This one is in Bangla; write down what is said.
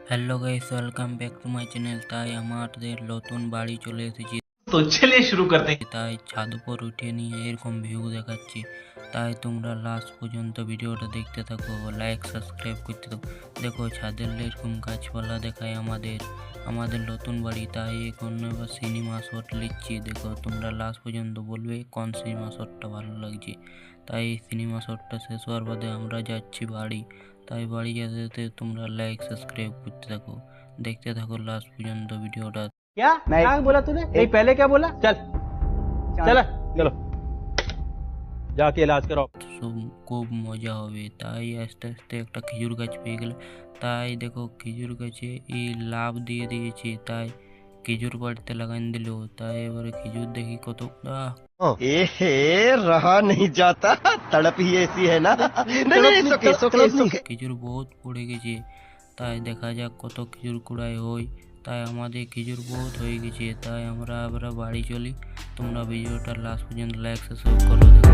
Hello guys, welcome back to my channel. তাই আমাদের নতুন বাড়ি চলে এসেছি, तो चलिए शुरू करते हैं। তাই ছাদ উপর উঠে নিয়ে এরকম ভিউ দেখাচ্ছি। তাই তোমরা লাস্ট পর্যন্ত ভিডিওটা দেখতে থাকো, লাইক সাবস্ক্রাইব করতে থাকো। দেখো ছাদের এরকম গাছপালা দেখায় আমাদের নতুন বাড়ি। তাই এখন এবার সিনেমা শট লিখছি। দেখো তোমরা লাস্ট পর্যন্ত বলবে কোন সিনেমা শটটা ভালো লাগছে। তাই সিনেমা শটটা শেষ হওয়ার বাদে আমরা যাচ্ছি বাড়ি। তাই বাড়ি যেতে যেতে তোমরা লাইক সাবস্ক্রাইব করতে থাকো, দেখতে থাকো লাস্ট পর্যন্ত ভিডিওটা। क्या क्या बोला तूने? नहीं पहले क्या बोला? चल चल चलो जाके इलाज कराओ। খুব মজা হবে। তাই আস্তে আস্তে একটা খেজুর গাছ পেয়ে গেল। তাই দেখো খেজুর গাছে এই লাভ দিয়ে দিয়েছে, তাই খেজুর বাড়িতে লাগান দিল। তাই এবারে খেজুর দেখি কত एहे रहा नहीं जाता तड़प ही ऐसी है ना नहीं नहीं सोके খেজুর বহুত পড়ে গেছে। তাই দেখা যাক কত খেজুর কুড়াই হয়। তাই আমাদের খেজুর বহুত হয়ে গেছে। তাই আমরা আবার বাড়ি চলি। তোমরা ভিডিওটা লাস্ট পর্যন্ত লাইক সাবস্ক্রাইব করো। দেখো